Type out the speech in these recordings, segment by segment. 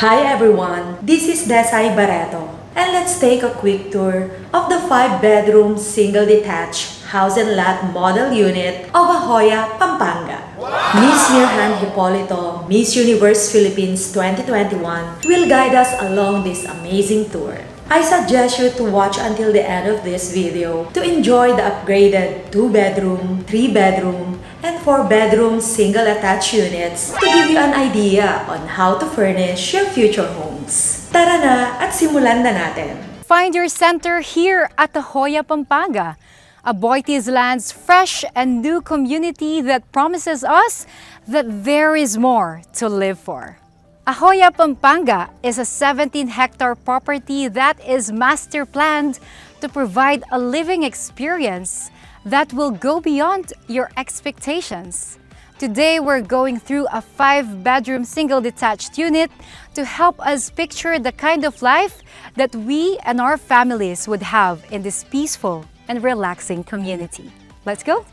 Hi everyone, this is Desay Barretto, and let's take a quick tour of the 5-bedroom single detached house and lot model unit of Ajoya, Pampanga. Miss Mirhan Hipolito, Miss Universe Philippines 2021 will guide us along this amazing tour. I suggest you to watch until the end of this video to enjoy the upgraded 2-bedroom, 3-bedroom, and 4-bedroom single attached units to give you an idea on how to furnish your future homes. Tara na at simulan na natin! Find your center here at Ajoya Pampanga, AboitizLand's fresh and new community that promises us that there is more to live for. Ajoya Pampanga is a 17-hectare property that is master planned to provide a living experience that will go beyond your expectations. Today, we're going through a 5-bedroom single detached unit to help us picture the kind of life that we and our families would have in this peaceful and relaxing community. Let's go!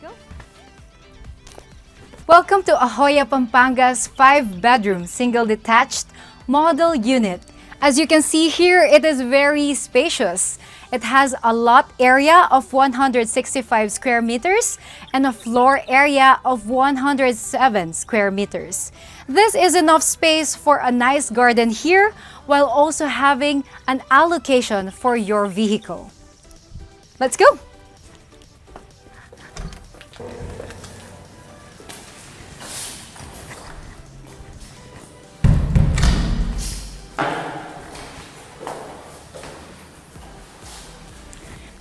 Welcome to Ajoya Pampanga's 5-bedroom single detached model unit. As you can see here, it is very spacious. It has a lot area of 165 square meters and a floor area of 107 square meters. This is enough space for a nice garden here while also having an allocation for your vehicle. Let's go!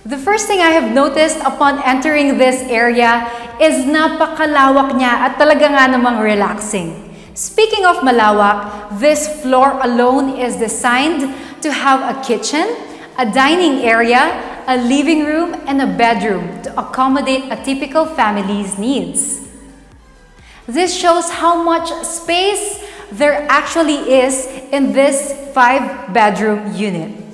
The first thing I have noticed upon entering this area is napakalawak niya at talaga nga namang relaxing. Speaking of malawak, this floor alone is designed to have a kitchen, a dining area, a living room, and a bedroom to accommodate a typical family's needs. This shows how much space there actually is in this 5-bedroom unit.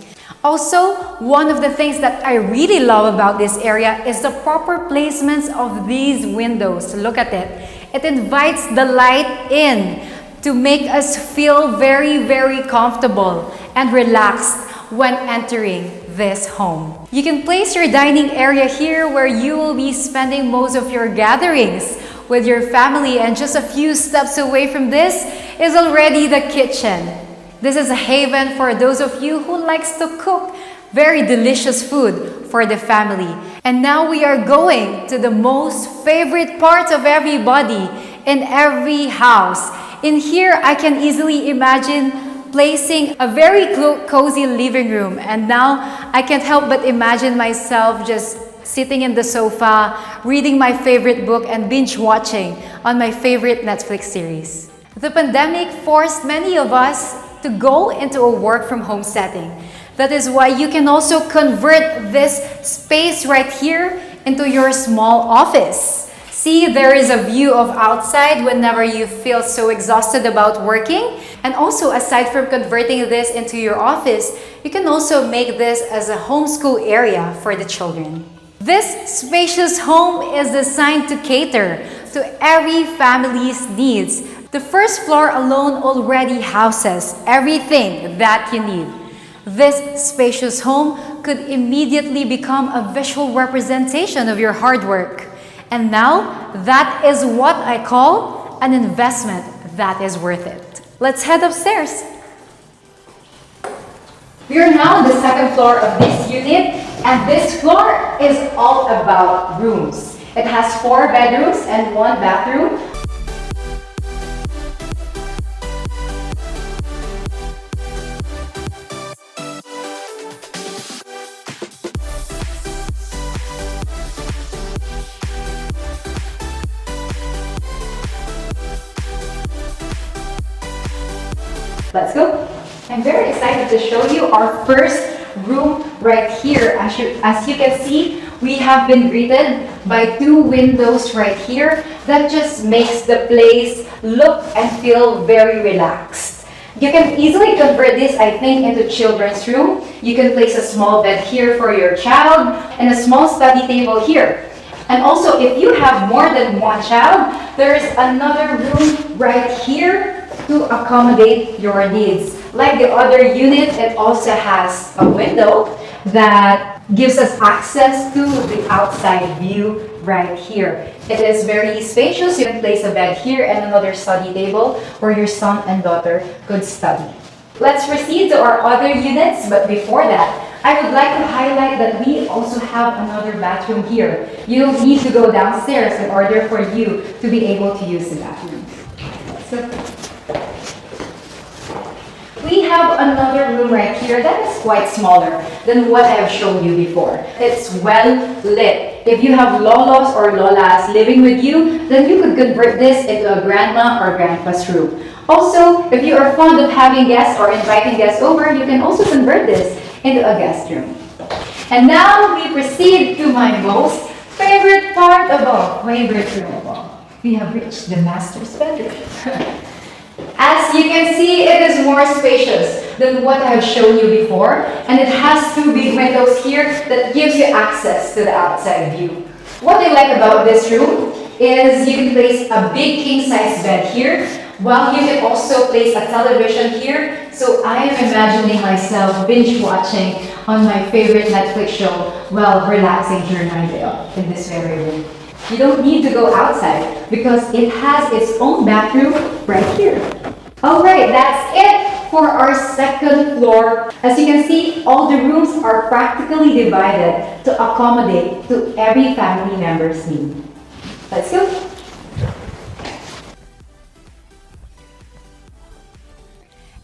Also, one of the things that I really love about this area is the proper placements of these windows. Look at it. It invites the light in to make us feel very comfortable and relaxed when entering this home. You can place your dining area here where you will be spending most of your gatherings with your family, and just a few steps away from this is already the kitchen. This is a haven for those of you who likes to cook very delicious food for the family. And now we are going to the most favorite part of everybody in every house. In here, I can easily imagine placing a very cozy living room. And now I can't help but imagine myself just sitting in the sofa, reading my favorite book and binge watching on my favorite Netflix series. The pandemic forced many of us to go into a work-from-home setting. That is why you can also convert this space right here into your small office. See, there is a view of outside whenever you feel so exhausted about working. And also, aside from converting this into your office, you can also make this as a homeschool area for the children. This spacious home is designed to cater to every family's needs. The first floor alone already houses everything that you need. This spacious home could immediately become a visual representation of your hard work. And now, that is what I call an investment that is worth it. Let's head upstairs. We are now on the second floor of this unit, and this floor is all about rooms. It has 4 bedrooms and 1 bathroom. Let's go. I'm very excited to show you our first room right here. As you can see, we have been greeted by 2 windows right here that just makes the place look and feel very relaxed. You can easily convert this, I think, into children's room. You can place a small bed here for your child and a small study table here. And also, if you have more than 1 child, there is another room right here to accommodate your needs. Like the other unit, it also has a window that gives us access to the outside view right here. It is very spacious. You can place a bed here and another study table where your son and daughter could study. Let's proceed to our other units, but before that, I would like to highlight that we also have another bathroom here. You don't need to go downstairs in order for you to be able to use the bathroom. So, we have another room right here that is quite smaller than what I have shown you before. It's well lit. If you have lolos or lolas living with you, then you could convert this into a grandma or grandpa's room. Also, if you are fond of having guests or inviting guests over, you can also convert this into a guest room. And now we proceed to my most favorite part of all, favorite room of all. We have reached the master's bedroom. As you can see, it is more spacious than what I have shown you before, and it has two big windows here that gives you access to the outside view. What I like about this room is you can place a big king-size bed here, while you can also place a television here. So I am imagining myself binge watching on my favorite Netflix show while relaxing during my day off in this very room. You don't need to go outside because it has its own bathroom right here. Alright, that's it for our second floor. As you can see, all the rooms are practically divided to accommodate to every family member's need. Let's go!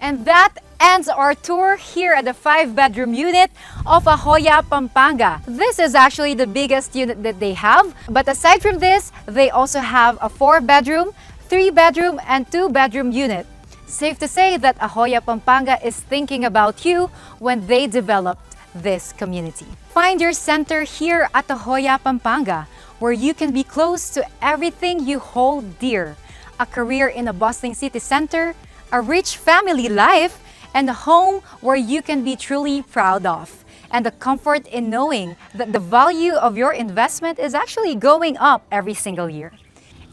And that ends our tour here at the 5-bedroom unit of Ajoya Pampanga. This is actually the biggest unit that they have. But aside from this, they also have a 4-bedroom, 3-bedroom, and 2-bedroom unit. Safe to say that Ajoya Pampanga is thinking about you when they developed this community. Find your center here at Ajoya Pampanga, where you can be close to everything you hold dear. A career in a bustling city center, a rich family life, and a home where you can be truly proud of. And the comfort in knowing that the value of your investment is actually going up every single year.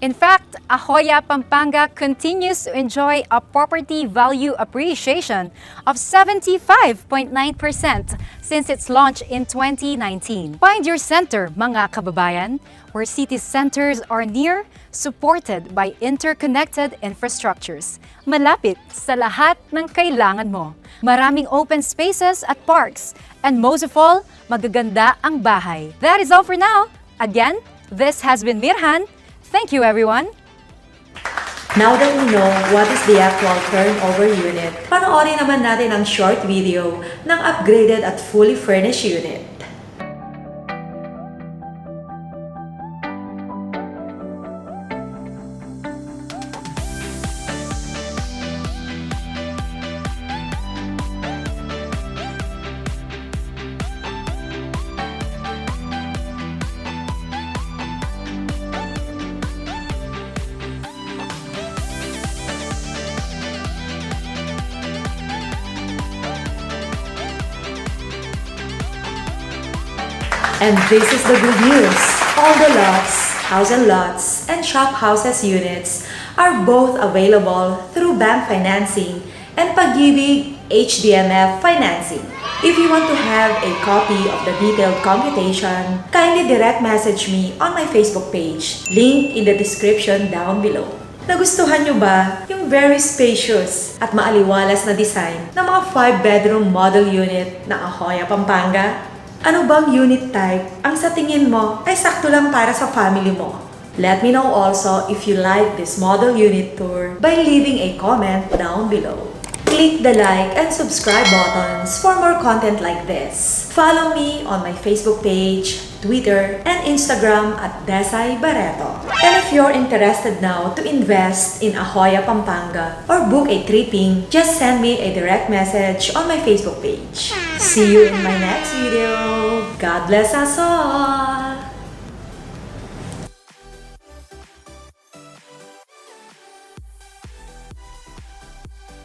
In fact, Ajoya Pampanga continues to enjoy a property value appreciation of 75.9% since its launch in 2019. Find your center, mga kababayan, where city centers are near, supported by interconnected infrastructures. Malapit sa lahat ng kailangan mo. Maraming open spaces at parks. And most of all, magaganda ang bahay. That is all for now. Again, this has been Mirhan. Thank you, everyone. Now that we know what is the actual turnover unit, panoorin naman natin ang short video ng upgraded at fully furnished unit. And this is the good news. All the lots, house and lots, and shop houses units are both available through bank financing and Pag-ibig HDMF financing. If you want to have a copy of the detailed computation, kindly direct message me on my Facebook page. Link in the description down below. Nagustuhan nyo ba yung very spacious at maaliwalas na design ng mga 5-bedroom model unit na Ajoya Pampanga? Ano bang unit type ang sa tingin mo ay sakto lang para sa family mo? Let me know also if you like this model unit tour by leaving a comment down below. Click the like and subscribe buttons for more content like this. Follow me on my Facebook page, Twitter, and Instagram at Desay Barretto. And if you're interested now to invest in Ajoya Pampanga or book a tripping, just send me a direct message on my Facebook page. See you in my next video. God bless us all!